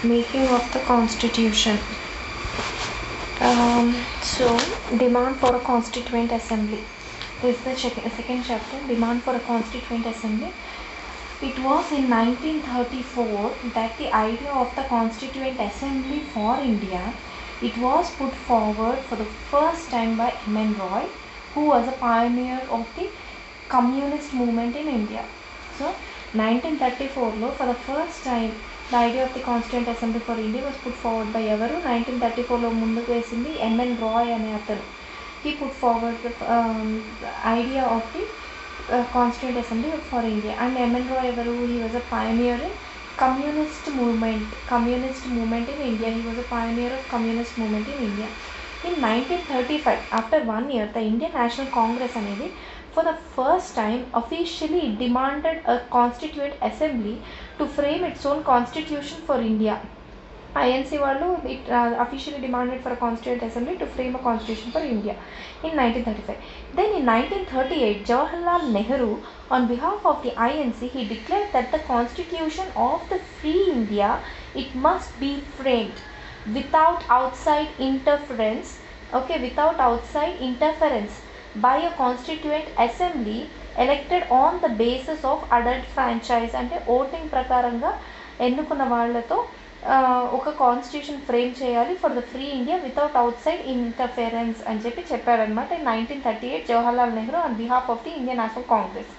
Making of the constitution. So demand for a constituent assembly is the second chapter. Demand for a constituent assembly. It was in 1934 that the idea of the constituent assembly for India, it was put forward for the first time by M.N. Roy, who was a pioneer of the communist movement in India. So 1934 for the first time the idea of the constituent assembly for India was put forward by ఎవరు 1934 ముందుకు వేసింది M.N. Roy అనే అతను. He put forward the idea of the constituent assembly for India. And M.N. Roy ఎవరు? He was a pioneer in communist movement in India. He was a pioneer of communist movement in India. In 1935, after 1 year, the Indian National Congress అనేది for the first time officially demanded a constituent assembly to frame its own constitution for India. INC వాళ్ళు it officially demanded for a constituent assembly to frame a constitution for India in 1935. Then in 1938, Jawaharlal Nehru, on behalf of the INC, he declared that the constitution of the free India, it must be framed without outside interference, by a constituent assembly elected on the basis of adult franchise. అంటే voting ప్రకారంగా ఎన్నుకున్న వాళ్ళతో ఒక constitution frame చేయాలి for the free India without outside interference అని చెప్పారనమాట. In 1938 Jawaharlal Nehru on behalf of the Indian National Congress.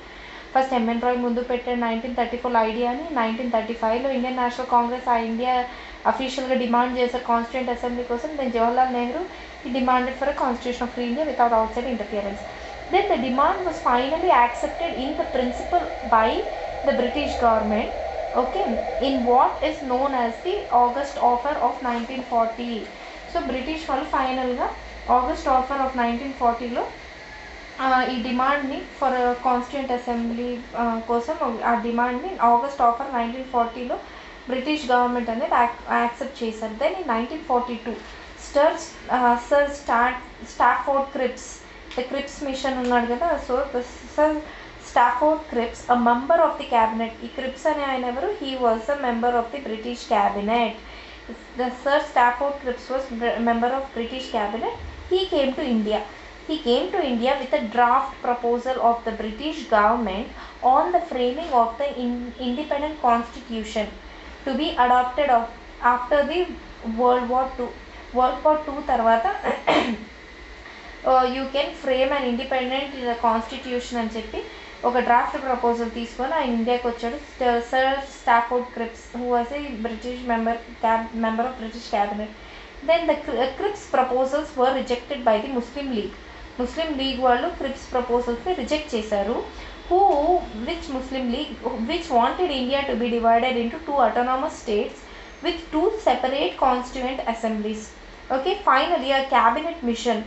First M N Roy ముందు పెట్టాడు 1934 ఐడియాని. 1935లో ఇండియన్ నేషనల్ కాంగ్రెస్ ఆ ఇండియా అఫీషియల్గా డిమాండ్ చేశారు కాన్స్టిట్యూంట్ అసెంబ్లీ కోసం. Then Jawaharlal Nehru he demanded for a constitution of free India without outside interference. Then the demand was finally accepted in the principle by the British government, in what is known as the August Offer of 1940. So British వాళ్ళు ఫైనల్గా August offer of 1940లో ఈ డిమాండ్ని for constituent assembly కోసం ఆ డిమాండ్ని August offer 1940లో British government అనేది accept చేశారు. Then in 1942 Sir Stafford Cripps, the Cripps mission ఉన్నాడు కదా. So Sir Stafford Cripps, a member of the cabinet. ఈ Cripps అనే ఆయన ఎవరు? He was a member of the British cabinet. The Sir Stafford Cripps was a member of British cabinet. He came to India with a draft proposal of the British government on the framing of the independent constitution to be adopted after the World War II తర్వాత you can frame and independent constitution అని చెప్పి ఒక draft proposal తీసుకొని ఆయన ఇండియాకి వచ్చాడు. Sir Stafford Cripps, who was a British member of British cabinet. Then the Cripps proposals were rejected by the Muslim League వాళ్ళు Cripps ప్రపోజల్స్ని రిజెక్ట్ చేశారు. which wanted India to be divided into 2 autonomous states with 2 separate constituent assemblies. Finally a cabinet mission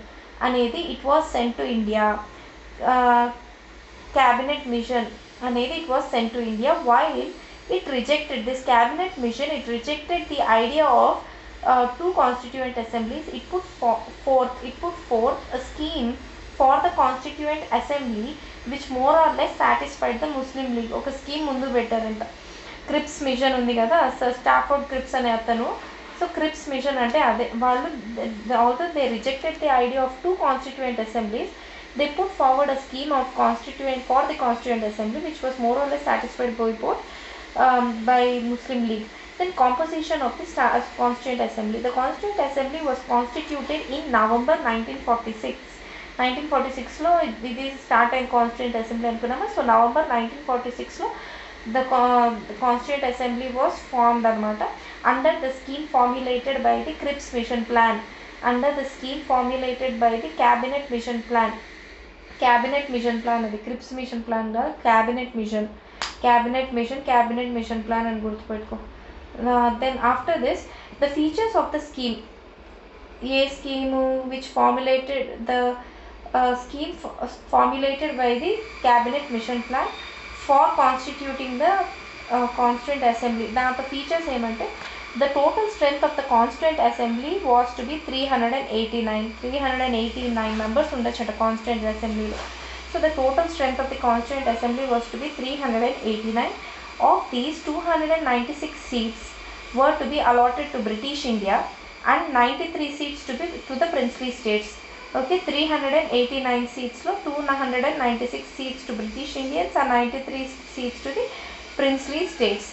అనేది it was sent to India. Cabinet mission అనేది it was sent to India. While it rejected this cabinet mission, it rejected the idea of 2 constituent assemblies. It put forth a scheme for the constituent assembly which more or less satisfied the Muslim League. ఒక scheme ముందు పెట్టారంట. క్రిప్స్ machine ఉంది కదా, Stafford క్రిప్స్ అనే అతను. So క్రిప్స్ machine అంటే అదే వాళ్ళు also they rejected the idea of 2 constituent assemblies. They put forward a scheme of constituent assembly which was more or less satisfied by Muslim League. Then composition of the constituent assembly. The constituent assembly was constituted in November 1946. 1946లో ఇది start అయిన constituent assembly అనుకున్నామా. So November 1946లో the constituent assembly was formed అనమాట. under the scheme formulated by the Cripps mission plan. cabinet mission plan అది క్రిప్స్ mission plan కాదు, cabinet mission plan అని గుర్తుపెట్టుకో. Then after this, the features of the scheme. A scheme which formulated by the cabinet mission plan for constituting the constituent assembly. దాంట్లో features ఏమంటే the total strength of the constituent assembly was to be 389 members ఉండొచ్చట constituent assemblyలో. So the total strength of the constituent assembly was to be 389. Of these, 296 seats were to be allotted to British India and 93 seats to the princely states. Okay, 389 seats lo 296 seats to British Indians and 93 seats to the princely states.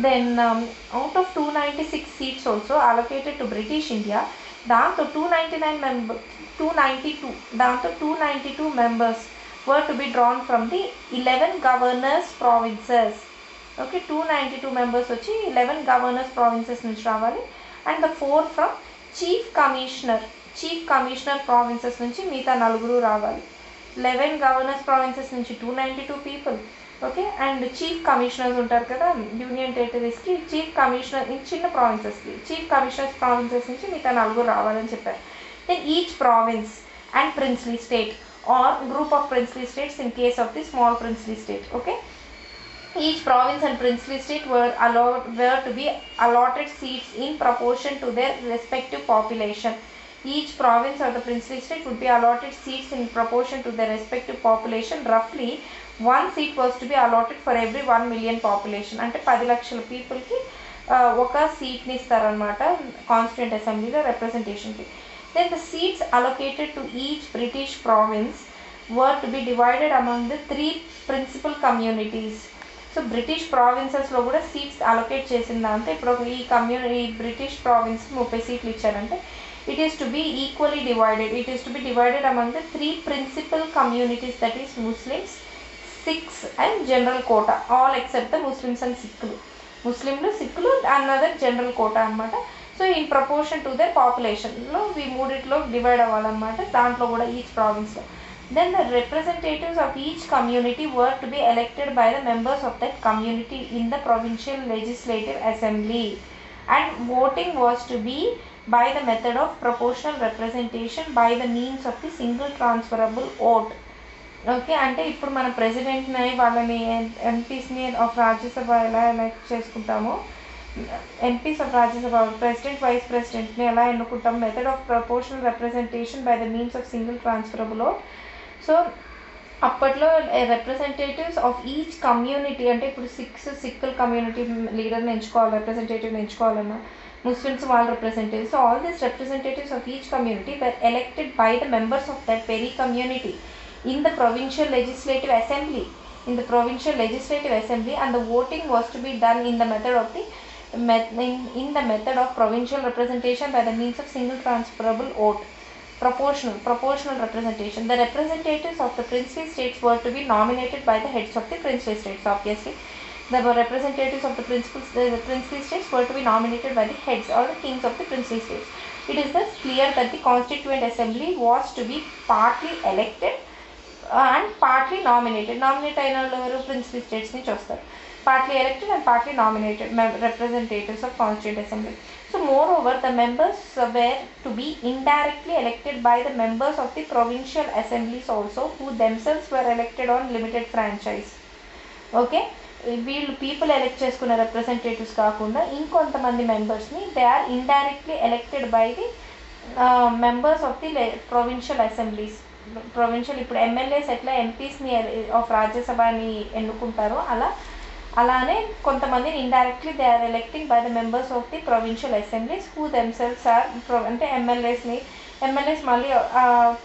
Then out of 296 seats also allocated to British India, దాంతో 292 members were to be drawn from the 11 governors provinces. Okay, 292 members వచ్చి 11 governors provinces నుంచి రావాలి, and the 4 from chief commissioner provinces నుంచి మిగతా 4 రావాలి. 11 governors provinces నుంచి 292 people. Okay, and chief commissioners ఉంటారు కదా యూనియన్ టెరిటరీస్కి, చీఫ్ కమిషనర్ చిన్న ప్రావిన్సెస్కి చీఫ్ కమిషనర్స్ ప్రావిన్సెస్ నుంచి మిగతా 4 రావాలని చెప్పారు. Then each province and princely state are group of princely states in case of the small princely state. Okay, each province and princely state were to be allotted seats in proportion to their respective population. Each province or the princely state would be allotted seats in proportion to their respective population. Roughly 1 seat was to be allotted for every 1 million population. అంటే 10 లక్షల పీపుల్కి ఒక సీట్ని ఇస్తారనమాట constituent అసెంబ్లీలో రిప్రజెంటేషన్కి. Then the seats allocated to each British province were to be divided among the 3 principal communities. So British ప్రావిన్సెస్లో కూడా seats allocate చేసిందా అంటే ఇప్పుడు ఈ బ్రిటిష్ ప్రావిన్స్కి 30 సీట్లు ఇచ్చారంటే it is to be equally divided among the 3 principal communities, that is Muslims, Sikhs and general quota, all except the Muslims and Sikhlu another general quota అనమాట. So in proportion to their పాపులేషన్లో ఈ మూడిట్లో divide అవ్వాలన్నమాట దాంట్లో కూడా each ప్రావిన్స్లో. Then the representatives of each community were to be elected by the members of that community in the provincial legislative assembly, and voting was to be by the method of proportional representation by the means of the single transferable vote. Okay, అంటే ఇప్పుడు మన ప్రెసిడెంట్ని వాళ్ళని ఎంపీస్ని of Rajya Sabha ఎలా elect చేసుకుంటామో, MPs of Rajya Sabha president vice ప్రెసిడెంట్ని ఎలా ఎన్నుకుంటాం, method of proportional representation by the means of single transferable vote. So అప్పట్లో రిప్రజెంటేటివ్స్ ఆఫ్ ఈచ్ కమ్యూనిటీ అంటే ఇప్పుడు సిక్కుల కమ్యూనిటీ లీడర్ని ఎంచుకోవాలి, రిప్రజెంటేటివ్ని ఎంచుకోవాలన్నా, ముస్లిమ్స్ వాళ్ళ representatives. So all these representatives of each community were elected by the members of that very community in the provincial legislative assembly, and the voting was to be done in the method of provincial representation by the means of single transferable vote, proportional representation. The representatives of the princely states were to be nominated by the heads of the princely states. Obviously the representatives of the princely states were to be nominated by the heads or the kings of the princely states. It is thus clear that the constituent assembly was to be partly elected and partly nominated. Nominate అయిన వాళ్ళు ఎవరు, princely states నుంచి వస్తారు. Partly elected and partly nominated representatives of constituent assembly. So moreover, the members were to be indirectly elected by the members of the provincial assemblies also, who themselves were elected on limited franchise. Okay, వీళ్ళు people elect చేసుకున్న representatives కాకుండా ఇంకొంతమంది మెంబర్స్ని they are indirectly elected by the members of the provincial assemblies. Provincial ఇప్పుడు MLAs ఎట్లా ఎంపీస్ని of రాజ్యసభని ఎన్నుకుంటారో అలానే కొంతమందిని indirectly they are electing by the members of the provincial assemblies who themselves are అంటే ఎమ్మెల్యేస్ మళ్ళీ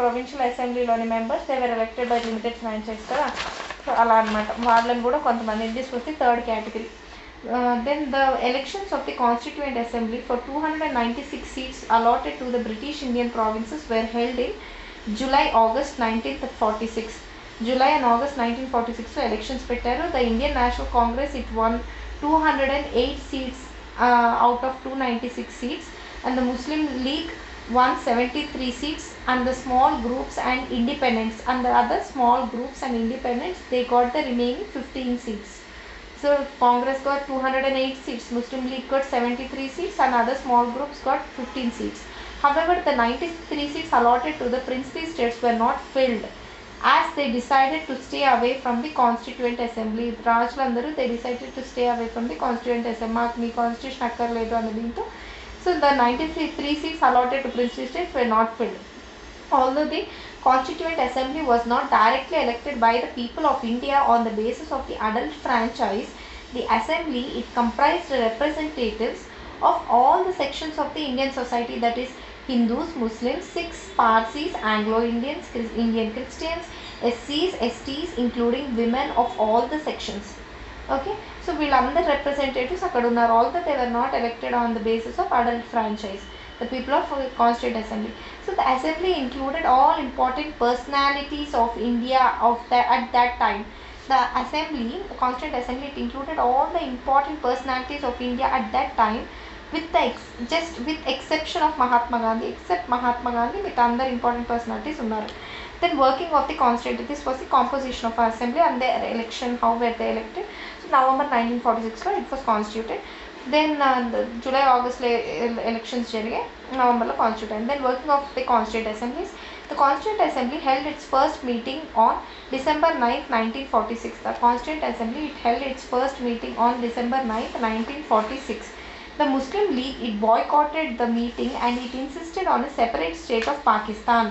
ప్రొవిన్షియల్ అసెంబ్లీలోని members they were elected by limited franchise కదా. సో అలా అనమాట వాళ్ళని కూడా కొంతమంది. This was the third category. Then the elections of the Constituent Assembly for 296 seats allotted to the British Indian provinces were held in July-August 1946. July and August 1946 లో elections పెట్టారు. The Indian National Congress it won 208 seats out of 296 seats, and the Muslim League won 73 seats, and the small groups and independents and the other small groups and independents they got the remaining 15 seats. So Congress got 208 seats, Muslim League got 73 seats, and other small groups got 15 seats. However, the 93 seats allotted to the princely states were not filled, as they decided to stay away from the Constituent Assembly. Rajlandaru they decided to stay away from the Constituent Assembly. Maaku mee constitution akkarledu ani deento. So the 93 seats allotted to princely states were not filled. Although the Constituent Assembly was not directly elected by the people of India on the basis of the adult franchise, the assembly it comprised representatives of all the sections of the Indian society, that is Hindus, Muslims, Sikhs, Parsis, Anglo-Indians, Indian Christians, SCs, STs, including women of all the sections. Okay, so వీళ్ళందరూ representatives అక్కడ ఉన్నారు. Although they were not elected on the basis of adult franchise, the people of Constituent Assembly. So the assembly included all important personalities of India at that time. The assembly, the Constituent Assembly, it included all the important personalities of India at that time, with the just with exception of Mahatma Gandhi. Except Mahatma Gandhi, with other important personalities unnaru. Then working of the constituent, this was the composition of our assembly and their election, how were they elected. So November 1946 it was constituted. Then July August elections జరిగాయి, నవంబర్లో constituted. And then working of the constituent assemblies, the constituent assembly held its first meeting on December 9th 1946. The constituent assembly, it held its first meeting on December 9th 1946. The Muslim League, it boycotted the meeting and it insisted on a separate state of Pakistan.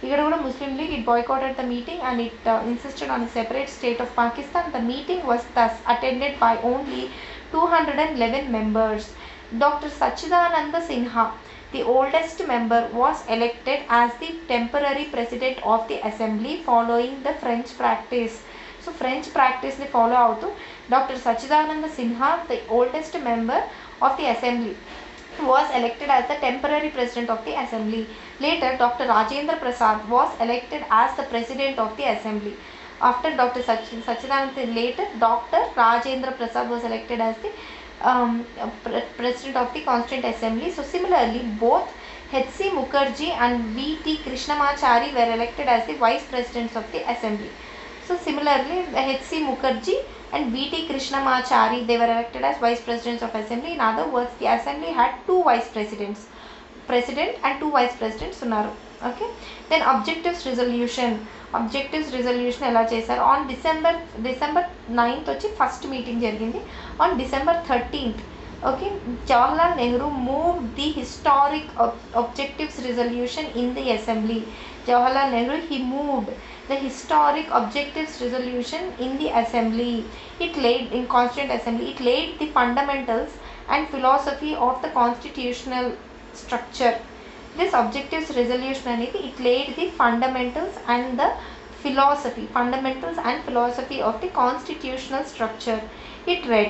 ఇక్కడ కూడా Muslim League, it boycotted the meeting and it insisted on a separate state of Pakistan. The meeting was thus attended by only 211 members. Dr. Sachidananda Sinha, the oldest member, was elected as the temporary president of the assembly following the French practice. So French practice ni follow అవుతూ Dr. Sachidananda Sinha, the oldest member of the assembly, was elected as the temporary president of the assembly. Later, Dr. Rajendra Prasad was elected as the president of the assembly. After Dr. Sachidananda, later Dr. Rajendra Prasad was elected as the president of the Constituent Assembly. So similarly, both H.C. Mukherjee and V.T. Krishnamachari were elected as the vice presidents of the assembly. So similarly, H.C. Mukherjee and V.T. Krishnamachari, they were elected as vice presidents of assembly. In other words, the assembly had two vice presidents, president and two vice presidents unnaru. Okay, then objectives resolution ఎలా చేశారు, on December 9th వచ్చి first meeting జరిగింది. On December 13th, okay, Jawaharlal Nehru moved the historic objectives resolution in the assembly. Jawaharlal Nehru, he moved the historic objectives resolution in the assembly. It laid in Constituent Assembly, it laid the fundamentals and philosophy of the constitutional structure. This objectives resolution అనేది, it laid the fundamentals and philosophy of the constitutional structure. It read,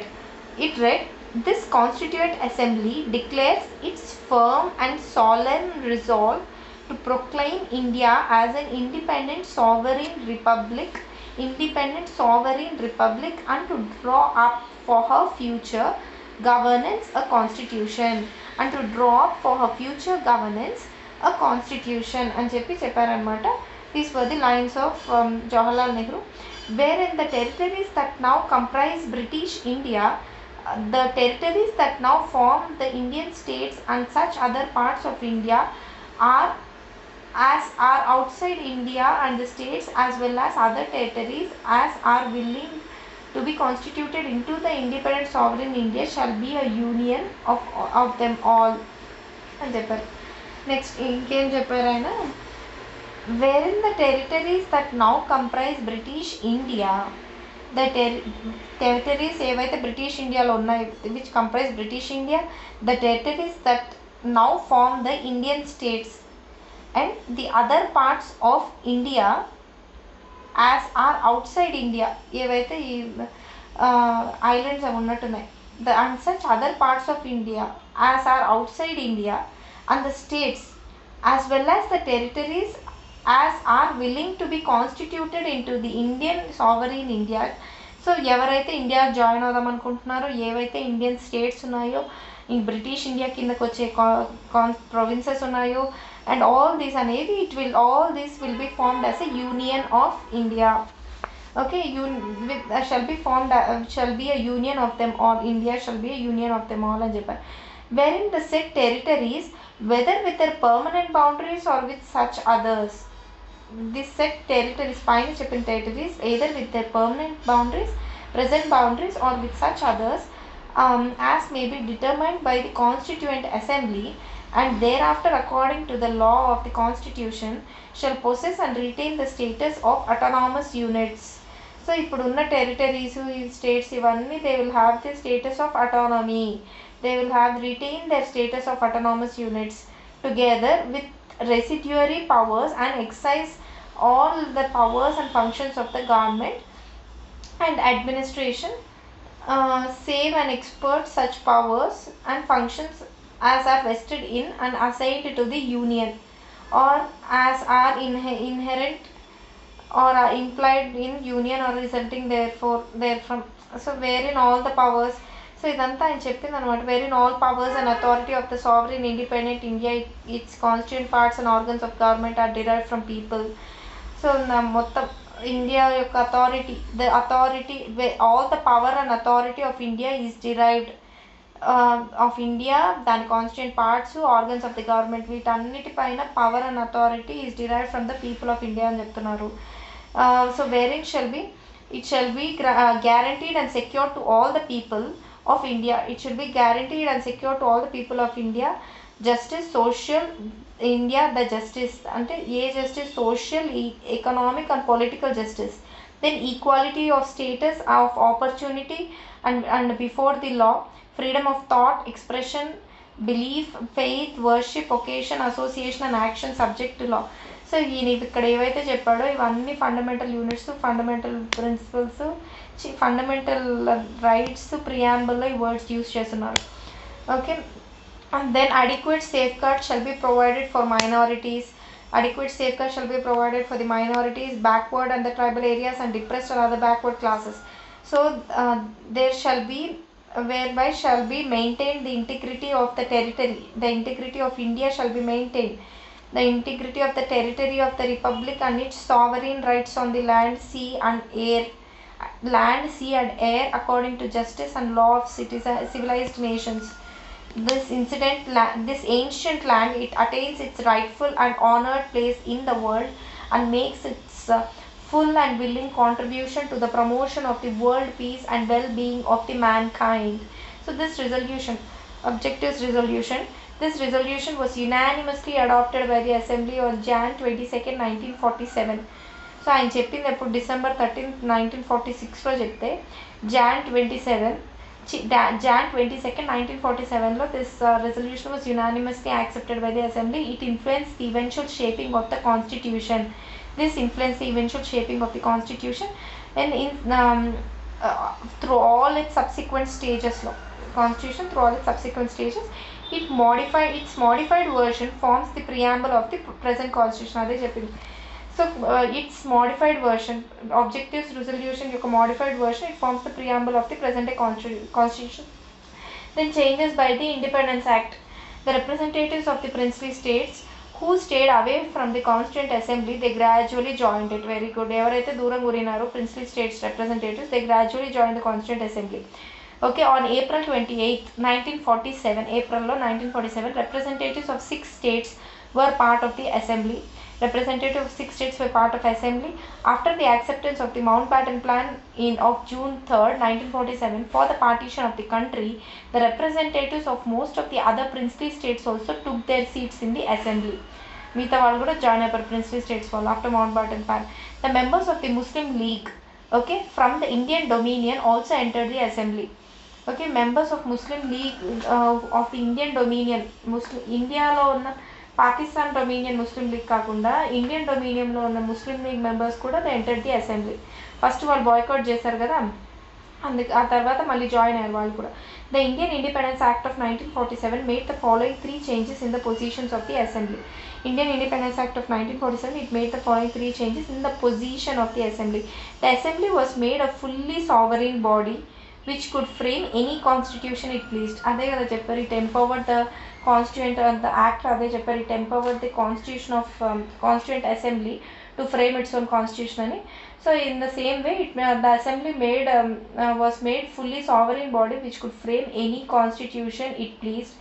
this Constituent Assembly declares its firm and solemn resolve to proclaim India as an independent sovereign republic and to draw up for her future governance a constitution అని చెప్పారనమాట. These were the lines of Jawaharlal Nehru. Wherein the territories that now comprise British India, the territories that now form the Indian states and such other parts of India are outside India and the states as well as other territories as are willing to be constituted into the independent sovereign India shall be a union of them all అని చెప్పారు. Next ఇంకేం చెప్పారు ఆయన, wherein the territories that now comprise British India, the territories ఏవైతే British ఇండియాలో ఉన్నాయి, which comprise British India, the territories that now form the Indian states and the other parts of India as are outside India, ఏవైతే ఈ islands అవి ఉన్నట్టున్నాయి, the and such other parts of India as are outside India and the states as well as the territories as are willing to be constituted into the Indian sovereign India. So ఎవరైతే India join అవుదాం అనుకుంటున్నారో, ఏవైతే Indian states ఉన్నాయో, ఈ British India కిందకు వచ్చే provinces ఉన్నాయో, and all these అనేది all this will be formed as a union of India. Okay, shall be a union of them all. India shall be a union of them all అని చెప్పారు. Wherein the said territories, whether with their permanent boundaries or with such others, this said territories, పైన చెప్పిన territories, either with their permanent boundaries, present boundaries or with such others as may be determined by the Constituent Assembly and thereafter according to the law of the Constitution shall possess and retain the status of autonomous units. So ఇప్పుడున్న territories, ఈ states ఇవన్నీ they will have the status of autonomy. they will have retained their status of autonomous units together with residuary powers and exercise all the powers and functions of the government and administration, save and expert such powers and functions as are vested in and assigned to the union or as are inherent or are implied in union or resulting therefore therefrom. So wherein all the powers, so ఇదంతా ఆయన చెప్పింది అనమాట. wherein all powers and authority of the sovereign independent India, its constituent parts and organs of government are derived from people. So మొత్తం India యొక్క authority, the authority, all the power and authority of India is derived of India, దాని constituent parts, organs of the government, వీటన్నిటిపైన power and authority is derived from the people of India అని చెప్తున్నారు. So wherein it shall be guaranteed and secured to all the people of India. It should be guaranteed and secured to all the people of India. Justice, social, India, the justice, ante ye justice, social, economic and political justice. Then equality of status, of opportunity and before the law, freedom of thought, expression, belief, faith, worship, occasion, association and action subject to law. So ఈయన ఇక్కడ ఏవైతే చెప్పాడో ఇవన్నీ fundamental units, fundamental principles, fundamental rights ప్రియాంబుల్లో ఈ words use చేస్తున్నారు. Okay, and then adequate safeguards shall be provided for minorities. Adequate safeguards shall be provided for the minorities, backward and the tribal areas and depressed and other backward classes. So there shall be, whereby shall be maintained the integrity of the territory. The integrity of India shall be maintained. The integrity of the territory of the republic and its sovereign rights on the land, sea and air, according to justice and law of civilized nations. This ancient land, it attains its rightful and honored place in the world and makes its full and willing contribution to the promotion of the world peace and well-being of the mankind. So this resolution, objectives resolution, this resolution was unanimously adopted by the Assembly on Jan 22nd, 1947. So ఆయన చెప్పింది ఎప్పుడు December 13th, 1946లో చెప్తే Jan 22nd, 1947లో this resolution was unanimously accepted by the Assembly. It influenced the eventual shaping of the constitution. This influenced the eventual shaping of the constitution and through all its subsequent stages. Constitution through all its subsequent stages, its modified version forms the preamble of the present constitution. అదే చెప్పింది. So its modified version, objectives resolution యొక్క modified version, it forms the preamble of the present day constitution. Then changes by the Independence Act. The representatives of the princely states who stayed away from the constituent assembly, they gradually joined it. Very good. ఎవరైతే దూరం గురినారో princely states representatives, they gradually joined the constituent assembly. Okay, on April 28th, 1947, April 1947, representatives of 6 states were part of the assembly. Representatives of 6 states were part of assembly. After the acceptance of the Mountbatten Plan of June 3rd, 1947, for the partition of the country, the representatives of most of the other princely states also took their seats in the assembly. మిగతా వాళ్ళు కూడా join అయిపోయారు princely states వాళ్ళు after Mountbatten Plan. The members of the Muslim League, okay, from the Indian Dominion also entered the assembly. Okay, members of Muslim League of the Indian Dominion, ఇండియాలో ఉన్న Pakistan dominion ముస్లిం league కాకుండా Indian డొమినియన్లో ఉన్న ముస్లిం league members కూడా they entered the assembly. First వాళ్ళు boycott చేశారు కదా, అందుకు ఆ తర్వాత మళ్ళీ జాయిన్ అయ్యారు వాళ్ళు కూడా. The Indian independence act of 1947 made the following 3 changes in the positions of the assembly. Indian Independence Act of 1947, it made the following 3 changes in the position of the assembly. The assembly was made a fully sovereign body which could frame any constitution it pleased. అదే కదా చెప్పారు, it empowered the constituent and the act, అదే చెప్పారు, it empowered the constitution of constituent assembly to frame its own constitution అని. So in the same way, the assembly was made fully sovereign body which could frame any constitution it pleased.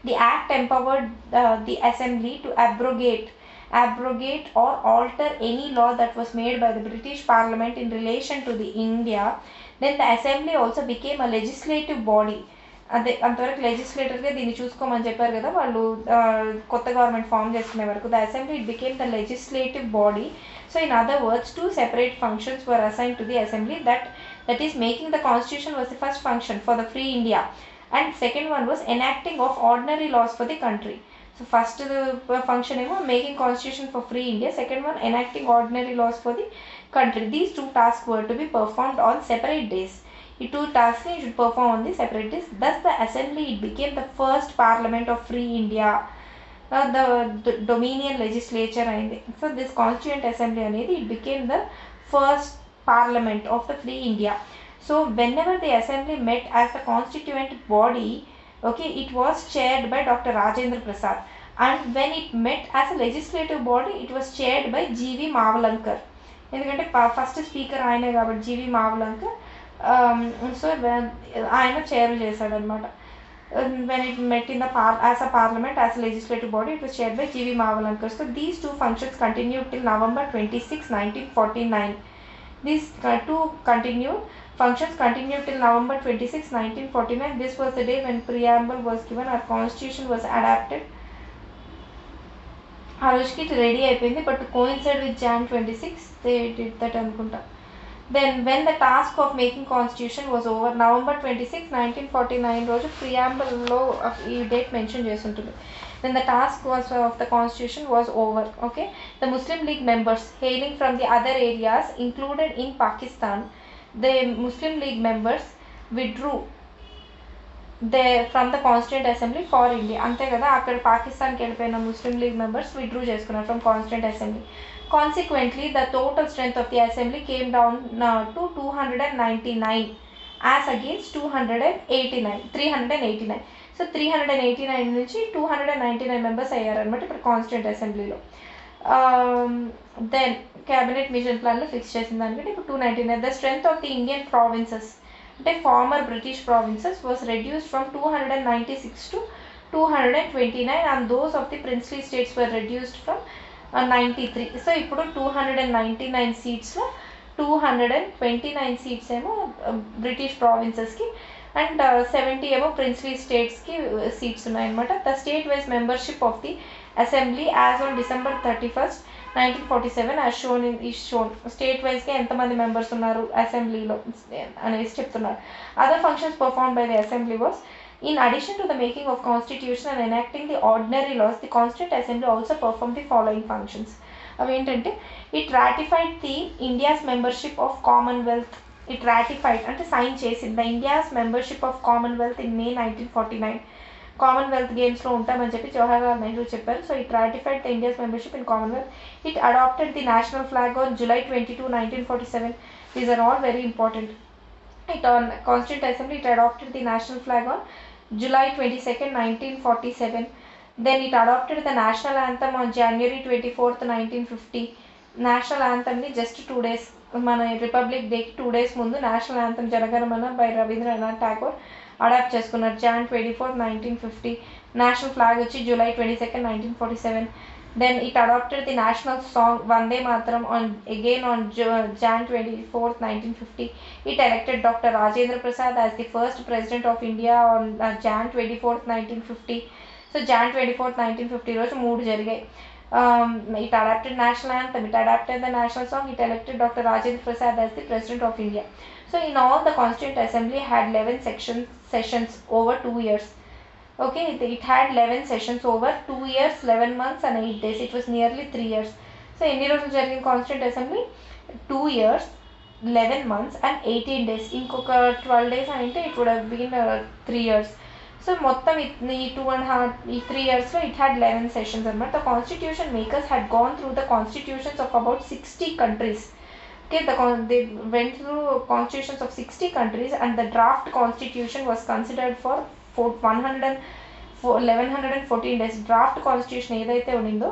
The act empowered the assembly to abrogate or alter any law that was made by the British Parliament in relation to the India. Then the assembly also became a legislative body. అదే అంతవరకు లెజిస్లేటర్గా దీన్ని చూసుకోమని చెప్పారు కదా వాళ్ళు కొత్త government form చేసుకునే వరకు. The assembly it became the legislative body. So in other words 2 separate functions were assigned to the assembly. That is, making the constitution was the first function for the free India, and second one was enacting of ordinary laws for the country. So first function making constitution for free India, second one enacting ordinary laws for the country. These two tasks were to be performed on separate days. The two tasks you should perform on the separate days. Thus the assembly, it became the first parliament of free India. The dominion legislature and so this constituent assembly అనేది it became the first parliament of the free India. So whenever the assembly met as the constituent body, okay, it was chaired by Dr. Rajendra Prasad, and when it met as a legislative body, it was chaired by G.V. Mavalankar. ఎందుకంటే first speaker ఆయనే కాబట్టి జీవి Mavalankar. So ఆయన chair చేశాడనమాట. When it met in the as a parliament, as a legislative body, it was chaired by G.V. Mavalankar. So these two functions continued till November 26, 1949. These two functions continued till November 26, 1949. This was the day when preamble was given, our constitution was adapted. ఆ రోజుకి it ready అయిపోయింది, but coincide with Jan 26 they did that అనుకుంటా. Then when the task of making constitution was over, November 26, 1949 రోజు ప్రియాంబుల్లో ఈ date mention చేసి ఉంటుంది. Then the task was of the constitution was over. Okay, the Muslim League members hailing from the other areas included in Pakistan, the Muslim League members withdrew from the Constituent Assembly for India. అంతే కదా, అక్కడ పాకిస్తాన్కి వెళ్ళిపోయిన ముస్లిం league members withdraw చేసుకున్నారు from Constituent Assembly. Consequently, the total strength of the assembly came down to 299 as against 389. So 389 నుంచి 299 members అయ్యారనమాట ఇప్పుడు constituent అసెంబ్లీలో. Then cabinet mission ప్లాన్లో ఫిక్స్ చేసిన దానికంటే ఇప్పుడు 299. The strength of the Indian provinces అంటే former British provinces was reduced from 296 to 229 and those of the princely states were reduced from 93. So ఇప్పుడు 299 సీట్స్లో 229 seats ఏమో బ్రిటిష్ ప్రావిన్సెస్కి అండ్ 70 ఏమో princely స్టేట్స్కి seats ఉన్నాయన్నమాట. The state wise membership of the assembly as on December 31, 1947 as shown state వైజ్గా ఎంతమంది members ఉన్నారు అసెంబ్లీలో అనేసి చెప్తున్నారు. Other functions perform by the assembly was, in addition to the making of constitution and enacting the ordinary laws, the Constituent Assembly also performed the following functions. అవేంటంటే it ratified the India's membership of Commonwealth. It ratified అంటే sign చేసింది the India's membership of Commonwealth in May 1949. Commonwealth గేమ్స్లో ఉంటామని చెప్పి జవహర్లాల్ నెహ్రూ చెప్పారు. So it ratified the India's membership in Commonwealth. It adopted the national flag on July 22, 1947. These are all very important. It on Constituent Assembly, it adopted the national flag on July 22, 1947. Then it adopted the national anthem on January 24, 1950. National anthem ni just 2 days, మన republic డేకి 2 days ముందు national anthem Janaganamana by Rabindranath Tagore adopt చేసుకున్నారు Jan 24, 1950. National flag వచ్చి July 22, 1947. Then it adopted the national song Vande Mataram on Jan 24, 1950. It elected Dr. Rajendra Prasad as the first president of India on Jan 24, 1950. So Jan 24, 1950 రోజు 3 జరిగాయి. It adopted national anthem, it adopted the national song, it elected Dr. Rajendra Prasad as the president of India. So in all, the Constituent Assembly had 11 sessions over 2 years. Okay, it had 11 sessions over 2 years, 11 months and 8 days. It was nearly 3 years. So ఎన్ని రోజులు జరిగింది Constituent Assembly? 2 years, 11 months and 18 days. ఇంకొక 12 days అంటే it would have been 3 years. So మొత్తం ఈ 3 yearsలో it had 11 sessions అన్నమాట. The constitution makers had gone through the constitutions of about 60 countries. Okay, they went through constitutions of 60 countries and the draft constitution was considered for 1114 days. Draft constitution ఏదైతే ఉండిందో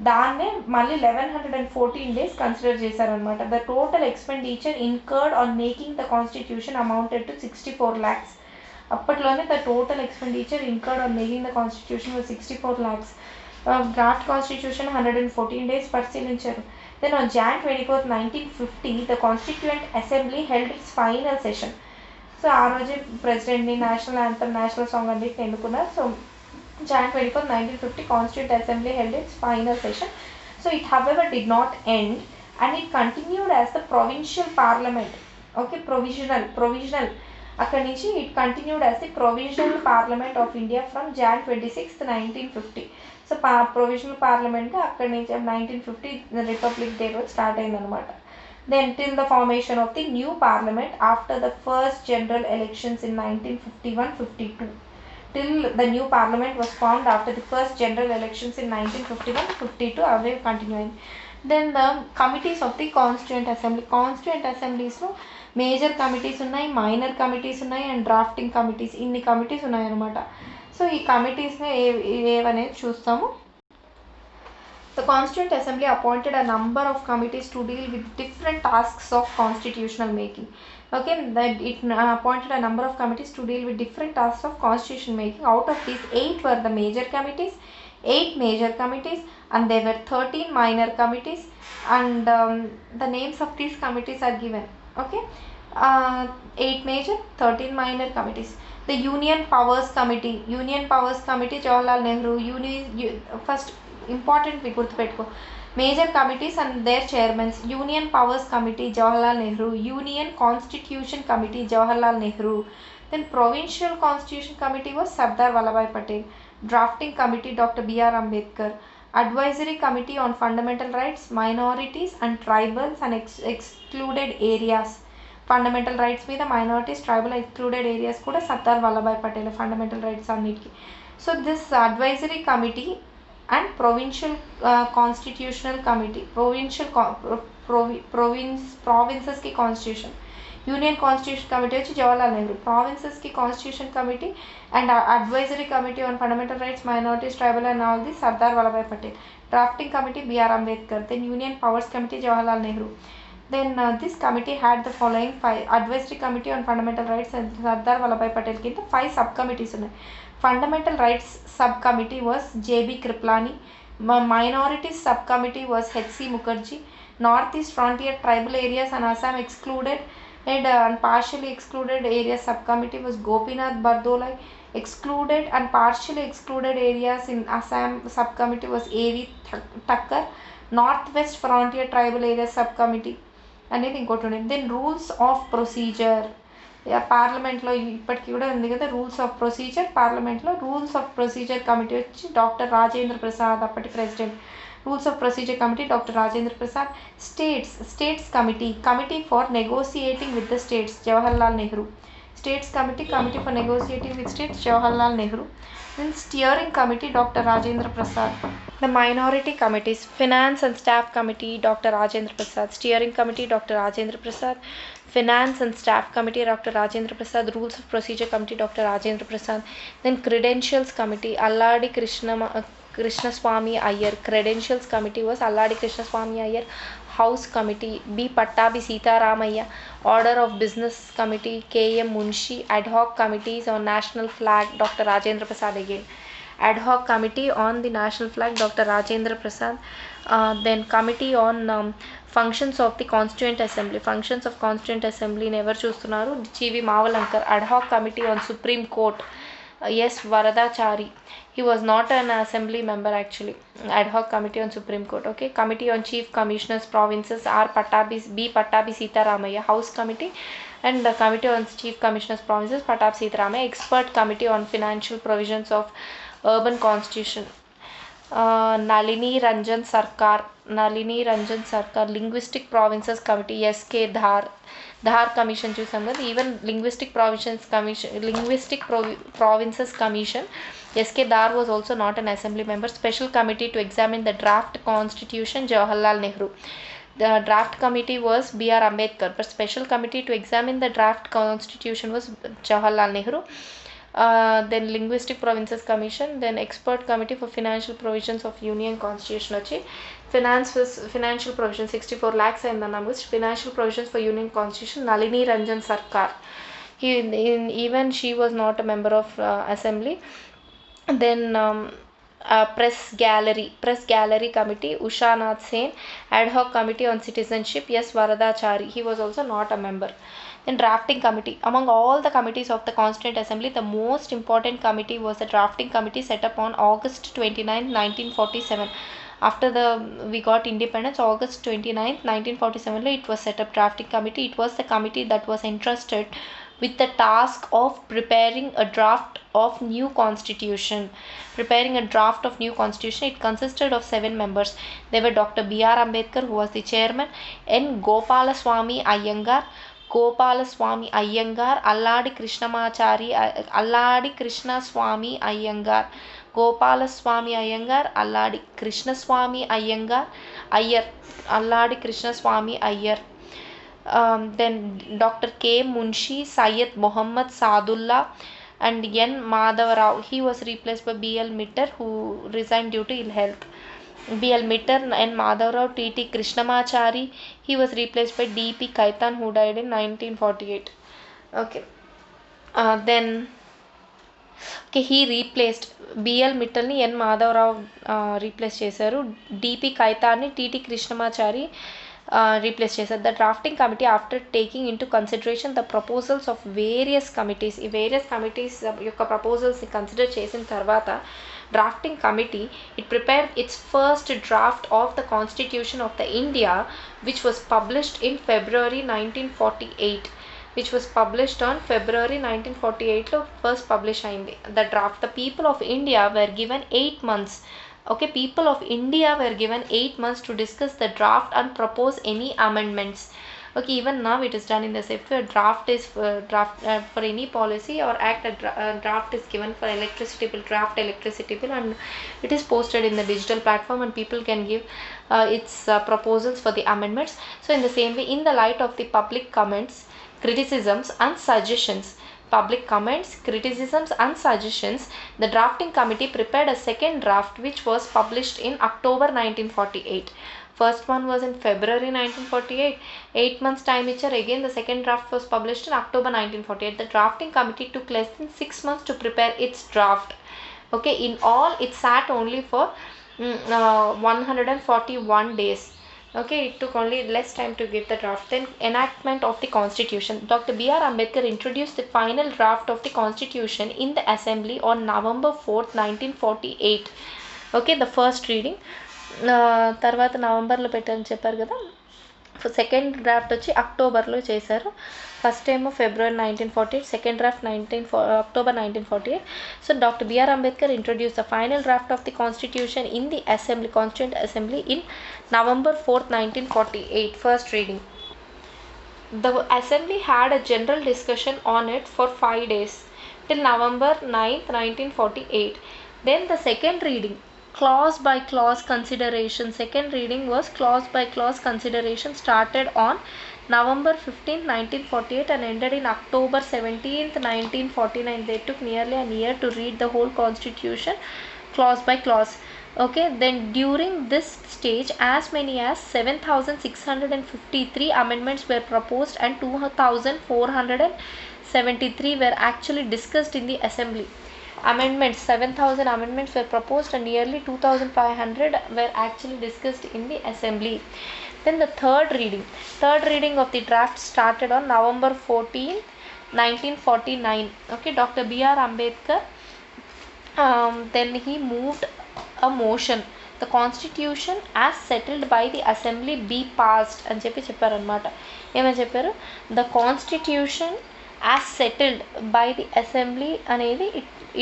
దాన్నే మళ్ళీ 1114 days consider చేశారనమాట. The total expenditure incurred on making the constitution amounted to 64 lakhs. అప్పట్లోనే the total expenditure incurred on making the constitution was 64 lakhs. Draft constitution 114 days పరిశీలించారు. Then on Jan 24, 1950, the Constituent Assembly held its final session. So ఆ రోజే ప్రెసిడెంట్ని, national anthem, national song అన్నిటిని ఎన్నుకున్నారు. So Jan 24, 1950, Constituent Assembly held its final session. So it however did not end and it continued as the provincial parliament. Okay, provisional అక్కడి నుంచి it continued as the provisional parliament of India from Jan 26, 1950. So provisional పార్లమెంట్గా అక్కడి నుంచి 1950 republic day రోజు start అయిందనమాట. Then till the formation of the new parliament after the first general elections in 1951-52. Till the new parliament was formed after the first general elections in 1951-52, away continuing. Then the committees of the constituent assemblies లో major committees ఉన్నాయి, minor committees ఉన్నాయి and drafting committees, ఇన్ని committees ఉన్నాయన్నమాట. So ఈ కమిటీస్ని ఏవనేది చూస్తాము. The Constituent Assembly appointed a number of committees to deal with different tasks of constitutional making. Okay, that it appointed a number of committees to deal with different tasks of constitution making. Out of these, 8 were the major committees, 8 major committees, and there were 13 minor committees, and the names of these committees are given. Okay, 8 major, 13 minor committees. The Union Powers Committee, Jawaharlal Nehru, first important we గుర్తుపెట్టుకో, major committees and their chairmans. Union powers committee Jawaharlal Nehru, union constitution committee Jawaharlal Nehru. Then provincial constitution committee was Sardar Vallabhbhai Patel. Drafting committee doctor BR Ambedkar. Advisory committee on fundamental rights, minorities and tribals and excluded areas. Fundamental rights మీద minorities, tribal, excluded areas కూడా Sardar Vallabhbhai Patel fundamental rights అన్నిటికీ. So this advisory committee and provincial constitutional committee, provinces की constitution. Union constitution committee వచ్చి జవహర్లాల్ నెహ్రూ, ప్రావిన్సెస్కి constitution committee and advisory committee on fundamental rights, minorities, tribal and all the Sardar Vallabhbhai Patel. Drafting committee B R Ambedkar. Then union powers committee Jawaharlal Nehru. Then this committee had the following 5. Advisory Committee on Fundamental Rights and Sardar Vallabhai Patel కింద 5 subcommittees ఉన్నాయి. Fundamental Rights Subcommittee was J.B. Kriplani. Minorities Subcommittee was H.C. Mukherjee. Northeast Frontier Tribal Areas and Assam Excluded and Partially Excluded Areas Subcommittee was Gopinath Bardolai. Excluded and Partially Excluded Areas in Assam Subcommittee was A.V. Thakkar. Northwest Frontier Tribal Areas Subcommittee అనేది ఇంకోటి ఉండేది. Then rules of procedure, పార్లమెంట్లో ఇప్పటికీ కూడా ఉంది కదా rules of procedure. పార్లమెంట్లో rules of procedure committee వచ్చి డాక్టర్ రాజేంద్ర ప్రసాద్, అప్పటి president. Rules of procedure committee doctor Rajendra Prasad. States committee for negotiating with the states Jawaharlal Nehru. States committee for negotiating with states Jawaharlal Nehru. Then steering committee Dr. Rajendra Prasad. The minority committees, finance and staff committee Dr. Rajendra Prasad. Steering committee Dr. Rajendra Prasad. Finance and staff committee Dr. Rajendra Prasad. Rules of procedure committee Dr. Rajendra Prasad. Then credentials committee Alladi Krishnaswamy Iyer. Credentials committee was Alladi Krishnaswamy Iyer. House committee B. Pattabi Sitaramaya. Order of business committee K.M. Munshi. Ad hoc committees on national flag Dr. Rajendra Prasad again. Ad hoc committee on the national flag Dr. Rajendra Prasad. Then committee on functions of the constituent assembly. Functions of constituent assembly never చూస్తున్నారు. G.V. Mavalankar. Ad hoc committee on Supreme Court S. Varadachari. He was not an assembly member actually. Ad hoc committee on Supreme Court. Okay. Committee on Chief Commissioners Provinces B. Pattabi Sitaramaya. House committee and the committee on Chief Commissioners Provinces Pattabi Sitaramaya. Expert committee on financial provisions of urban constitution Nalini Ranjan Sarkar. Linguistic Provinces Committee S.K. Dhar Commission చూసాం కదా. Even Linguistic Provinces Commission S.K. Dhar was also not an assembly member. Special committee to examine the draft constitution Jawaharlal Nehru. The draft committee was B.R. Ambedkar, but special committee to examine the draft constitution was Jawaharlal Nehru. Then Linguistic Provinces Commission, then Expert Committee for Financial Provisions of Union Constitution వచ్చి financial provisions 64 lakhs and the numbers. Financial provisions for Union Constitution Nalini Ranjan Sarkar. Even she was not a member of assembly. Then press gallery committee Usha Nath Sen. Ad hoc committee on citizenship S. Varadachari. He was also not a member. Then drafting committee. Among all the committees of the Constituent Assembly, the most important committee was the drafting committee set up on August 29, 1947. After we got independence, August 29, 1947 it was set up drafting committee. It was the committee that was entrusted with the task of preparing a draft of new constitution. It consisted of 7 members. They were Dr. B.R. Ambedkar, who was the chairman, N. Gopalaswamy Iyengar, Alladi Krishnaswamy Iyengar, Gopalaswamy Iyengar, Alladi Krishnaswamy Iyengar, Alladi Krishnaswamy Iyer. Then Dr. K. Munshi, Syed Muhammad Sadullah, and N. Madhavrao. He was replaced by B.L. Mitter, who resigned due to ill health. B.L. Mitter, N. Madhavrao, T.T. Krishnamachari. He was replaced by D.P. Kaitan, who died in 1948. Okay. He replaced B.L. Mittalni N. Madhavrao replace చేశారు. D.P. Kaitanni T.T. Krishnamachari replace చేశారు. The drafting committee, after taking into consideration the proposals of various committees, ఈ various committees యొక్క ప్రపోజల్స్ని consider చేసిన తర్వాత drafting committee, it prepared its first draft of the Constitution of the India, which was published in February 1948. Which was published on February 1948 లో first publish అయింది the draft. The people of India were given 8 months. Okay, people of India were given 8 months to discuss the draft and propose any amendments. Okay, even now it is done in the if a draft is for any policy or act, a draft is given for electricity bill, draft electricity bill, and it is posted in the digital platform, and people can give its proposals for the amendments. So in the same way, in the light of the public comments, criticisms and suggestions, the drafting committee prepared a second draft, which was published in October 1948. First one was in February 1948. 8 months time ichar. Again the second draft was published in October 1948. The drafting committee took less than 6 months to prepare its draft. Okay, in all it sat only for 141 days. Okay, it took only less time to give the draft. Then enactment of the constitution. Dr. B.R. Ambedkar introduced the final draft of the constitution in the assembly on November 4th, 1948. Okay, the first reading. తర్వాత నవంబర్లో పెట్టని చెప్పారు కదా. Second draft వచ్చి అక్టోబర్లో చేశారు. First ఏమో February 1948, second draft October 1948. So doctor BR Ambedkar introduce the final draft of the constitution in the assembly, constituent assembly in November 4th, 1948. First reading. The assembly had a general discussion on it for 5 days till November 9th, 1948. Then the second reading, clause by clause consideration. Second reading was clause by clause consideration, started on November 15th, 1948 and ended in October 17th, 1949. They took nearly a year to read the whole constitution clause by clause. Okay, then during this stage as many as 7,653 amendments were proposed and 2,473 were actually discussed in the assembly. 7,000 amendments were proposed and nearly 2,500 were actually discussed in the assembly. Then the third reading of the draft started on November 14th, 1949. Okay, Dr. B.R. Ambedkar then he moved a motion, the constitution as settled by the assembly be passed అని చెప్పారు అన్నమాట. ఏమని చెప్పారు? The constitution as settled by the assembly అనేది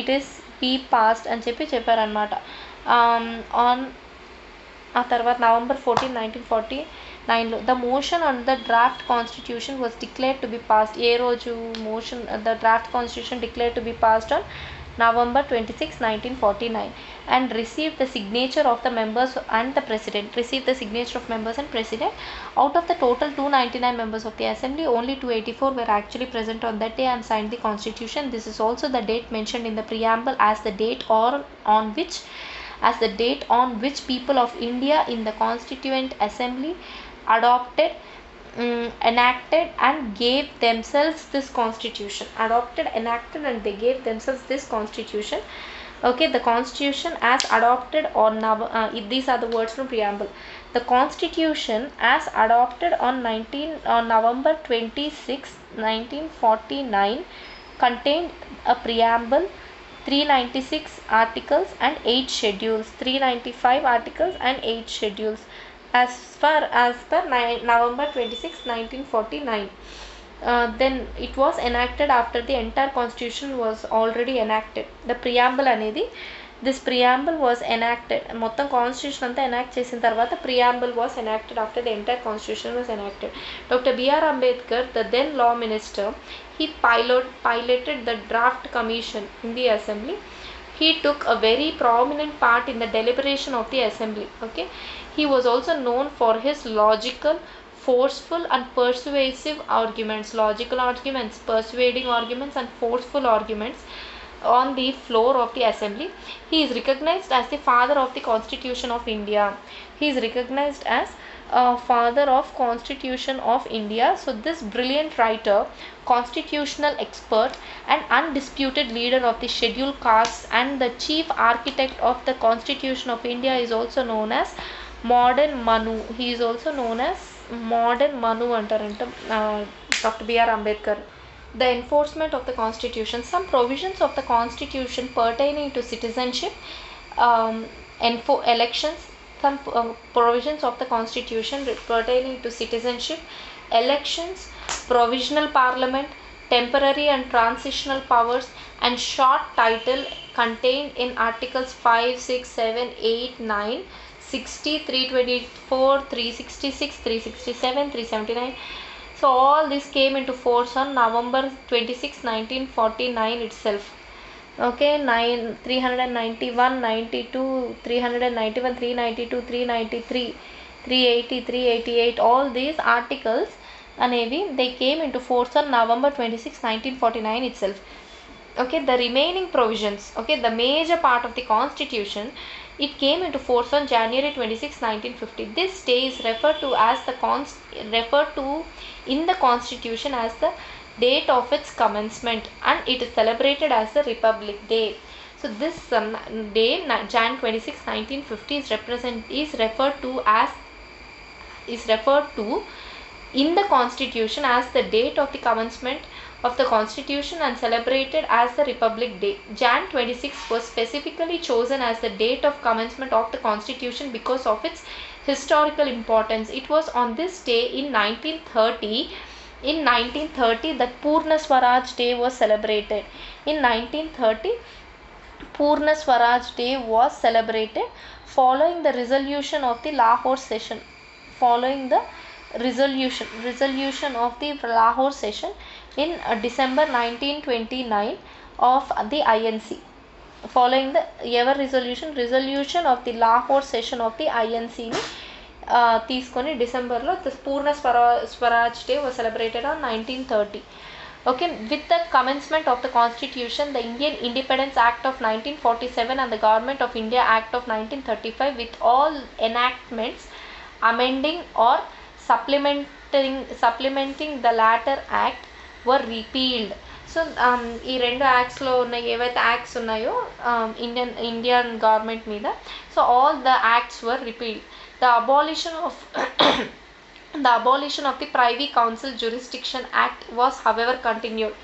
it is be passed అని చెప్పారు అన్నమాట. on ఆ తర్వాత November 14, 1949లో the motion on the draft constitution was declared to be passed. ఏ రోజు motion, the draft constitution declared to be passed on November 26, 1949 and received the signature of the members and the president. Out of the total 299 members of the assembly, only 284 were actually present on that day and signed the constitution. This is also the date mentioned in the preamble as the date on which people of India in the Constituent Assembly adopted, enacted and gave themselves this constitution. They gave themselves this constitution. Okay, the constitution as adopted on these are the words from preamble. The constitution as adopted on November 26, 1949 contained a preamble, 396 articles and 8 schedules, 395 articles and 8 schedules as per November 26, 1949. then it was enacted after the entire constitution was already enacted. The preamble అనేది, this preamble was enacted, మొత్తం constitution అంతా enact చేసిన తర్వాత preamble was enacted after the entire constitution was enacted. Dr. B.R. Ambedkar, the then law minister, he piloted the draft commission in the assembly. He took a very prominent part in the deliberation of the assembly. Okay, he was also known for his logical, forceful and persuasive arguments, persuading arguments and forceful arguments on the floor of the assembly. He is recognized as the father of the Constitution of India. He is recognized as father of Constitution of India. So this brilliant writer, constitutional expert and undisputed leader of the scheduled castes and the chief architect of the Constitution of India is also known as modern Manu. He is also known as modern Manu antaranta Dr. B.R. Ambedkar. The enforcement of the constitution, some provisions of the constitution pertaining to citizenship, elections, some provisions of the constitution pertaining to citizenship, elections, provisional parliament, temporary and transitional powers and short title contained in articles 5, 6, 7, 8, 9, 60, 324, 366, 367, 379. So all this came into force on November 26, 1949 itself. Okay, 391, 92, 391, 392, 393, 380, 388, all these articles అనేవి they came into force on November 26, 1949 itself. Okay, the remaining provisions, okay, the major part of the constitution, it came into force on January 26, 1950. This day is referred to in the constitution as the date of its commencement and it is celebrated as the Republic Day. So this day, Jan 26, 1950 is referred to in the constitution as the date of the commencement of the constitution and celebrated as the Republic Day. Jan 26 was specifically chosen as the date of commencement of the constitution because of its historical importance. It was on this day in 1930 that Purna Swaraj Day was celebrated. In 1930, Purna Swaraj Day was celebrated following the resolution of the Lahore session. Resolution of the Lahore session in December 1929 of the INC. Following the resolution of the Lahore session of the INC ni తీసుకొని డిసెంబర్లో Purna Swaraj day was celebrated on 1930. Okay, with the commencement of the constitution, the Indian Independence Act of 1947 and the Government of India Act of 1935 with all enactments amending or supplementing the latter act were repealed. So ఈ రెండు యాక్ట్స్లో ఉన్న ఏవైతే acts ఉన్నాయో Indian government మీద, so all the acts were repealed. The abolition of the privy council jurisdiction act was however continued.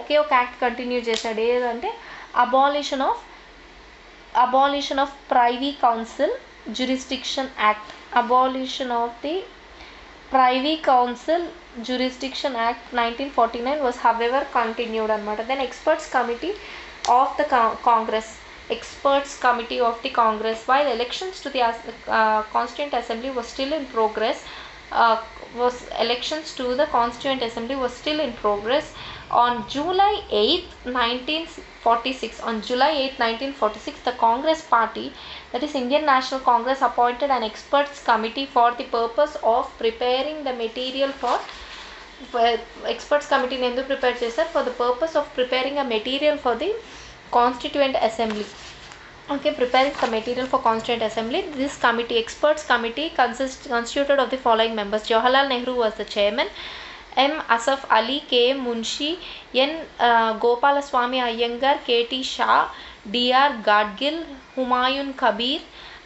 ఒకే ఒక act continue చేశాడు, ఏదంటే abolition of privy council jurisdiction act. Abolition of the Privy Council Jurisdiction Act 1949 was however continued anamata. Then Experts Committee of the Congress. While elections to the Constituent Assembly was still in progress, on July 8, 1946, the Congress Party, that is Indian National Congress, appointed an experts committee for the purpose of preparing the material for experts committee ni enduku prepare chesaru, for the purpose of preparing a material for the Constituent Assembly. Okay, preparing the material for Constituent Assembly. This committee, experts committee, constituted of the following members. Jawaharlal Nehru was the chairman. M. Asaf Ali, K. Munshi, N. Gopalaswamy Iyengar, K.T. Shah, D.R. Gadgil, Humayun Kabir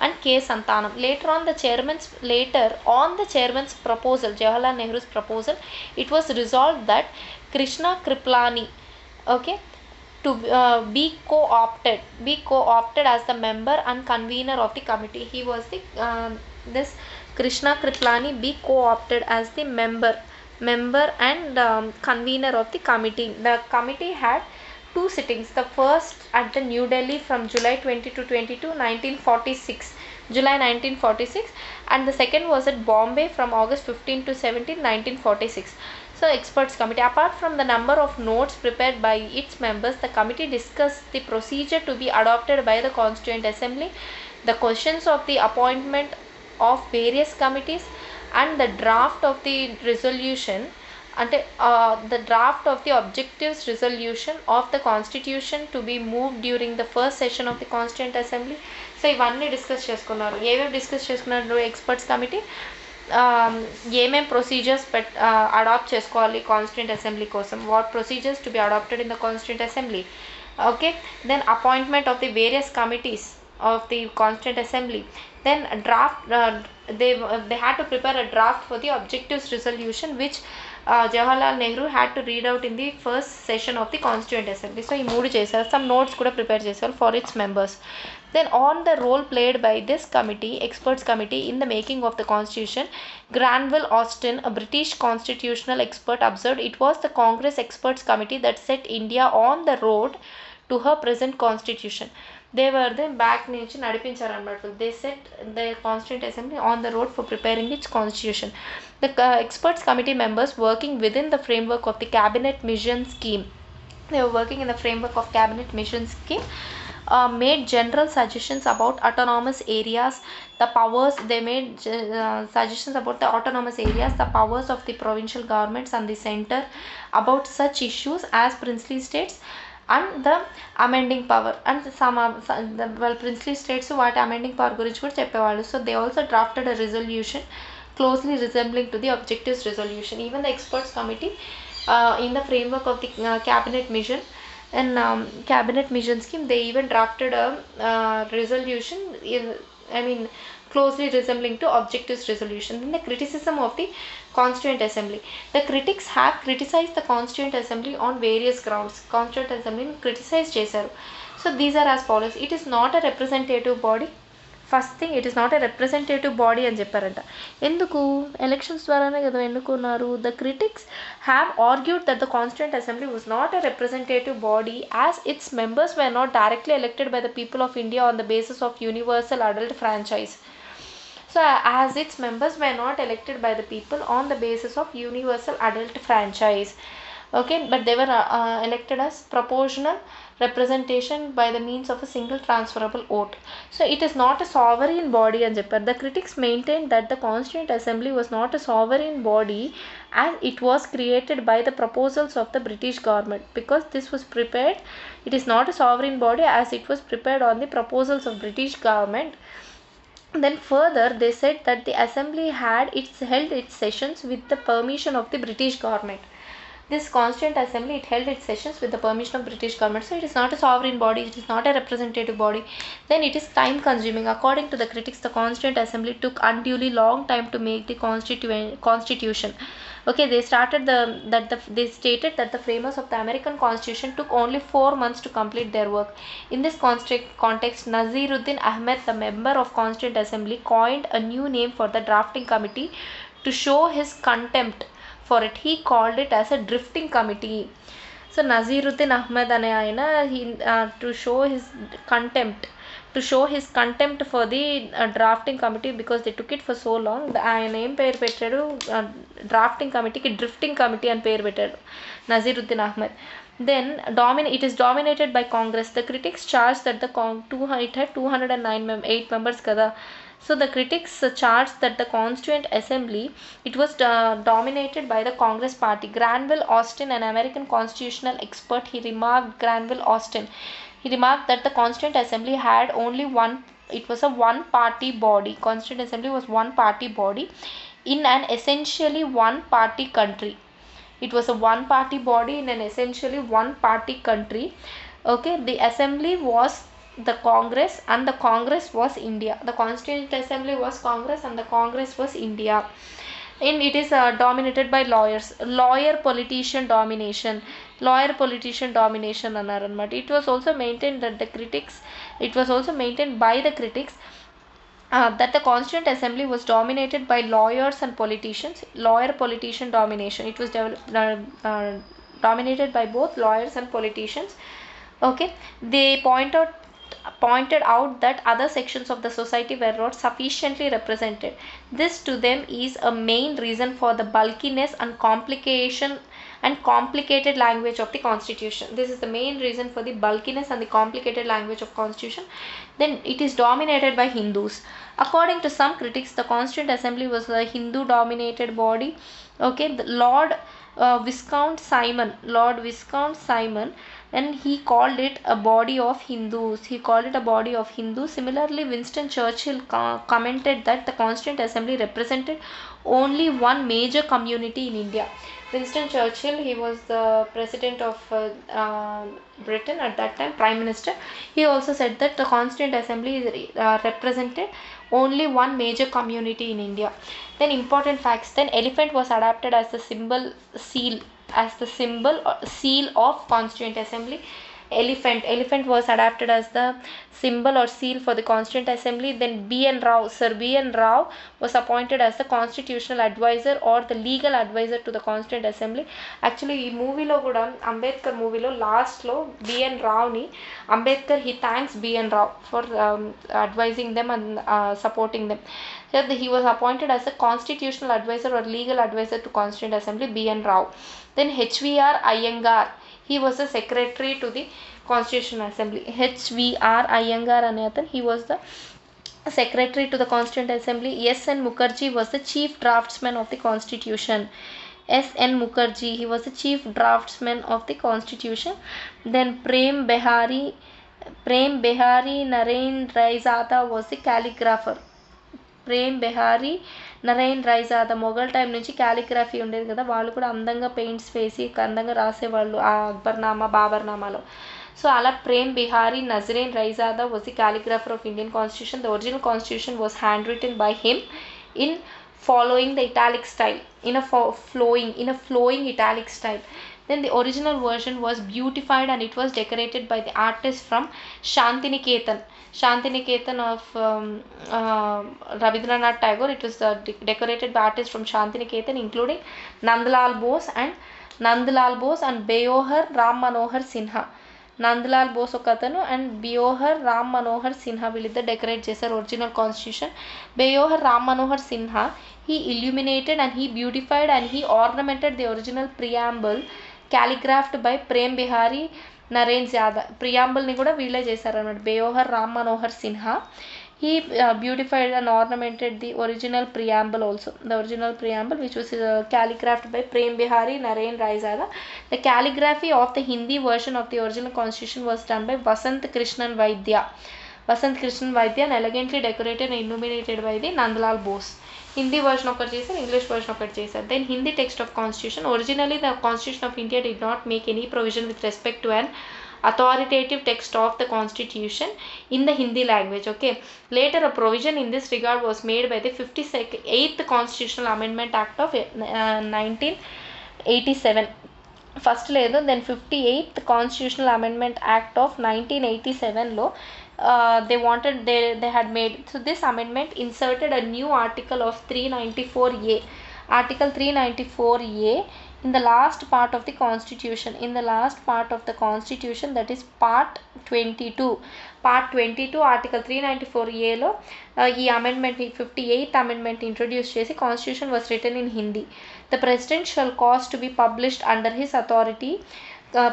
and K. Santanam. Later on the chairman's proposal, Jawaharlal Nehru's proposal, it was resolved that Krishna Kriplani, okay, to be co-opted as the member and convener of the committee. He was the this Krishna Kriplani be co-opted as the member member and convener of the committee. The committee had two sittings. The first at the New Delhi from July 20 to 22, 1946, July 1946, and the second was at Bombay from August 15 to 17, 1946. So, experts committee. Apart from the number of notes prepared by its members, the committee discussed the procedure to be adopted by the Constituent Assembly, the questions of the appointment of various committees, and the draft of the resolution, అంటే the draft of the objectives resolution of the constitution to be moved during the first session of the Constituent Assembly. So ఇవన్నీ discuss చేసుకున్నారు. ఏమేమి discuss చేసుకున్నారు experts committee? ఏమేం procedures adopt చేసుకోవాలి constituent assembly కోసం, what procedures to be adopted in the constituent assembly. Okay, then appointment of the various committees of the Constituent Assembly. Then a draft, they had to prepare a draft for the objectives resolution which Jawaharlal Nehru had to read out in the first session of the Constituent Assembly. So, ఈ మూడు చేశారు. Some notes కూడా prepare చేశారు for its members. Then on the role played by this committee, experts committee, in the making of the constitution, Granville Austin, a British constitutional expert, observed it was the Congress experts committee that set India on the road to her present constitution. They were the back నుంచి నడిపించారు అన్నమాట. They set the Constituent Assembly on the road for preparing its constitution. The experts committee members working within the framework of the cabinet mission scheme. They were working in the framework of cabinet mission scheme. Made general suggestions about autonomous areas, the powers. They made suggestions about the autonomous areas, the powers of the provincial governments and the center, about such issues as princely states and the amending power. And some princely states వాటి amending power గురించి కూడా చెప్పేవాళ్ళు. So they also drafted a resolution closely resembling to the objectives resolution. Even the experts committee in the framework of the cabinet mission and cabinet mission scheme, they even drafted a resolution closely resembling to objectives resolution. Then the criticism of the Constituent Assembly. The critics have criticized the Constituent Assembly on various grounds. Constituent Assembly criticized చేశారు. So these are as follows. It is not a representative body. First thing, it is not a representative body అని చెప్పారంట. ఎందుకు? Elections ద్వారానే కదా ఎన్నుకున్నారు. The critics have argued that the constituent assembly was not a representative body as its members were not directly elected by the people of India on the basis of universal adult franchise. So as its members were not elected by the people on the basis of universal adult franchise, okay, but they were elected as proportional representation by the means of a single transferable vote. So it is not a sovereign body అని చెప్పారు. The critics maintained that the Constituent Assembly was not a sovereign body as it was created by the proposals of the British government. Because this was prepared, it is not a sovereign body as it was prepared on the proposals of British government. Then further they said that the assembly had held its sessions with the permission of the British government. This Constituent Assembly, it held its sessions with the permission of British government. So it is not a sovereign body, it is not a representative body. Then it is time consuming. According to the critics, the Constituent Assembly took unduly long time to make the constitution. Okay, they stated that the framers of the American Constitution took only 4 months to complete their work. In this context, Naziruddin Ahmed, the member of Constituent Assembly, coined a new name for the drafting committee to show his contempt for it. He called it as a drifting committee. So Naziruddin Ahmed ane ayana, to show his contempt for the drafting committee because they took it for so long. ఆయన ఏం పేరు పెట్టాడు? Drafting కమిటీకి drifting committee అని పేరు పెట్టాడు Naziruddin Ahmed. Then it is dominated by Congress. The critics charged that it had 208 members kada. So the critics charged that the Constituent Assembly, it was dominated by the Congress party. Granville Austin, an American constitutional expert, he remarked that the Constituent Assembly had only it was a one party body. Constituent Assembly was one party body in an essentially one party country. It was a one party body in an essentially one party country. Okay, the assembly was the Congress and the Congress was India. The Constituent Assembly was Congress and the Congress was India. And it is dominated by lawyer politician domination అన్నారు అన్నమాట. It was also maintained by the critics that the Constituent Assembly was dominated by lawyers and politicians, lawyer-politician domination. It was dominated by both lawyers and politicians. Okay, they pointed out that other sections of the society were not sufficiently represented. This to them is a main reason for the bulkiness and complicated language of the constitution. This is the main reason for the bulkiness and the complicated language of constitution. Then it is dominated by Hindus. According to some critics, the Constituent Assembly was a Hindu dominated body. Okay, the Lord Viscount Simon, and he called it a body of Hindus. Similarly, Winston Churchill commented that the Constituent Assembly represented only one major community in India. Winston Churchill, he was the president of Britain at that time, prime minister. He also said that the Constituent Assembly represented only one major community in India. Then important facts. Then elephant was adapted as the seal of Constituent Assembly. Elephant was adapted as the symbol or seal for the Constituent Assembly. Then Sir B. N. Rao was appointed as the constitutional advisor or the legal advisor to the Constituent Assembly. Actually, ఈ మూవీలో కూడా అంబేద్కర్ మూవీలో లాస్ట్లో B N రావ్ని Ambedkar he thanks B.N. Rao for advising them and supporting them. So he was appointed as a constitutional advisor or legal advisor to Constituent Assembly, B.N. Rao. Then H.V.R. Iyengar, he was the secretary to the Constitutional Assembly. H.V.R. Iyengar ane atanu, he was the secretary to the Constituent Assembly. S.N. Mukherjee was the chief draftsman of the Constitution. S.N. Mukherjee, he was the chief draftsman of the Constitution. Then Prem Behari Narain Raizada was the calligrapher. Prem Behari Narain Raizada Mughal time నుంచి calligraphy ఉండేది కదా, వాళ్ళు కూడా అందంగా paints వేసి అందంగా రాసేవాళ్ళు ఆ అక్బర్నామా బాబర్నామాలో. సో అలా Prem Behari Narain Raizada was the calligrapher of Indian Constitution. The original Constitution was handwritten by him in following the italic style, in a flowing italic style. Then the original version was beautified and it was decorated by the artist from Shantiniketan of Rabindranath Tagore. It was decorated by artists from Shantiniketan including Nandlal Bose and Beohar Ram Manohar Sinha. Nandalal Bose ఒక అతను and Beohar Ram Manohar Sinha వీళ్ళిద్దరు decorate చేశారు original constitution. Beohar Ram Manohar Sinha he illuminated and he beautified and he ornamented the original preamble calligraphed by Prem Bihari Narain Zyada. ప్రియాంబుల్ని కూడా వీళ్ళే చేశారన్నమాట. బేయోహర్ Ram Manohar Sinha he beautified and ornamented the original preamble also. The original preamble which was calligraphed by Prem Bihari Narain Raizada. The calligraphy of the Hindi version of the original constitution was done by Vasant Krishnan Vaidya and elegantly decorated and illuminated by the Nandlal Bose. Hindi version ఒకటి చేశారు, English version ఒకటి చేశారు. Then Hindi text of constitution. Originally the Constitution of India did not make any provision with respect to an authoritative text of the constitution in the Hindi language. Okay, later a provision in this regard was made by the 58th Constitutional Amendment Act of 1987. First లేదు, then 58th Constitutional Amendment Act of 1987 లో they had made, so this amendment inserted a new article of 394A. Article 394A in the last part of the constitution, that is part 22 article 394A లో ఈ amendment 58th amendment introduce చేసి constitution was written in Hindi. The president shall cause to be published under his authority the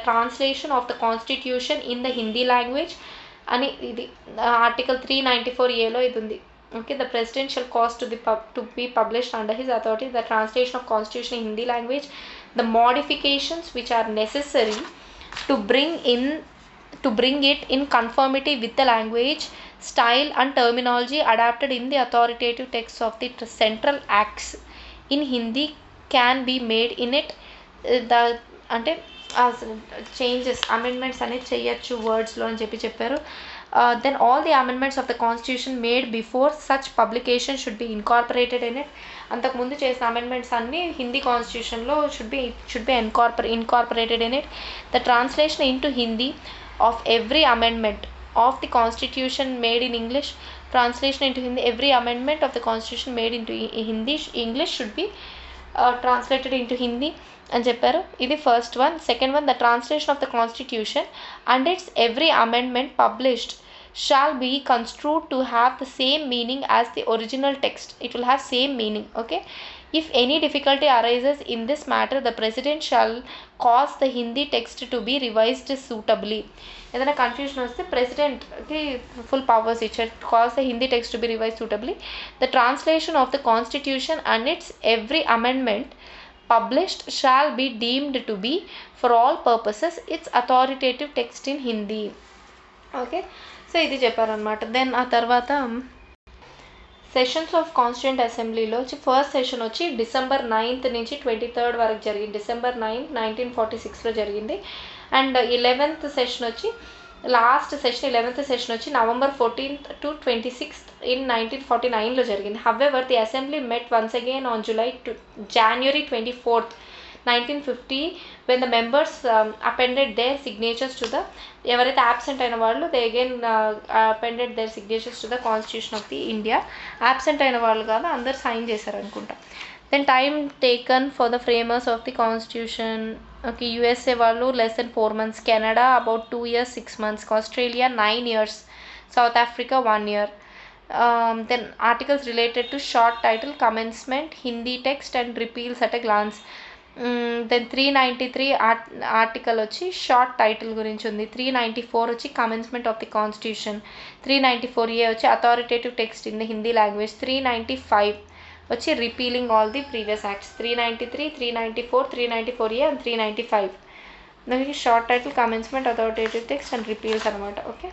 translation of the constitution in the Hindi language అని ఇది article 394A లో ఇది ఉంది. Okay, the president shall cause to be published under his authority the translation of constitution in Hindi language, the modifications which are necessary to bring it in conformity with the language, style and terminology adapted in the authoritative texts of the central acts in Hindi can be made in it. అంటే changes amendments అనేది చేయొచ్చు వర్డ్స్లో అని చెప్పారు. Then all the amendments of the constitution made before such publication should be incorporated in it. అంతకుముందు చేసిన amendments అన్నీ హిందీ కాన్స్టిట్యూషన్లో should be incorporated in it. The translation into Hindi of every amendment of the constitution made in English, translation into Hindi. Every amendment of the constitution made into English should be translated into Hindi అని చెప్పారు. ఇది first one. Second one, the translation of the constitution and it's every amendment published shall be construed to have the same meaning as the original text. It will have same meaning. Okay, if any difficulty arises in this matter, the president shall cause the Hindi text to be revised suitably. ఏదైనా confusion వస్తే ప్రెసిడెంట్కి full powers ఇచ్చారు, cause the Hindi text to be revise suitably. The translation of the constitution and it's every amendment published shall be deemed to be for all purposes its authoritative text in Hindi. Okay, so ఇది చెప్పారనమాట. Then ఆ తర్వాత sessions of constituent అసెంబ్లీలో వచ్చి first session వచ్చి December 9th నుంచి 23rd వరకు జరిగింది. December 9th 1946లో జరిగింది. అండ్ 11th సెషన్ వచ్చి లాస్ట్ సెషన్ 11th సెషన్ వచ్చి November 14th to 26th in 1949లో జరిగింది. However the assembly met once again on January 24th 1950 when the members appended their signatures to the, ఎవరైతే absent అయిన వాళ్ళు they again appended their signatures to the constitution of the India. absent అయిన వాళ్ళు కాదు, అందరు sign చేశారు అనుకుంటా. then time taken for the framers of the constitution, okay, USA వాళ్ళు less than 4 months, Canada about 2 years 6 months, Australia 9 years, South Africa 1 year. Then articles related to short title, commencement, Hindi text and repeals at a glance. Then 393 article వచ్చి short title గురించి ఉంది. 394 వచ్చి commencement of the constitution. 394A వచ్చి authoritative text in the Hindi language. 395 వచ్చి repealing all the previous acts. 393, 394, 394A and 395 దానికి short title, commencement, authoritative text and repeals అనమాట. Okay.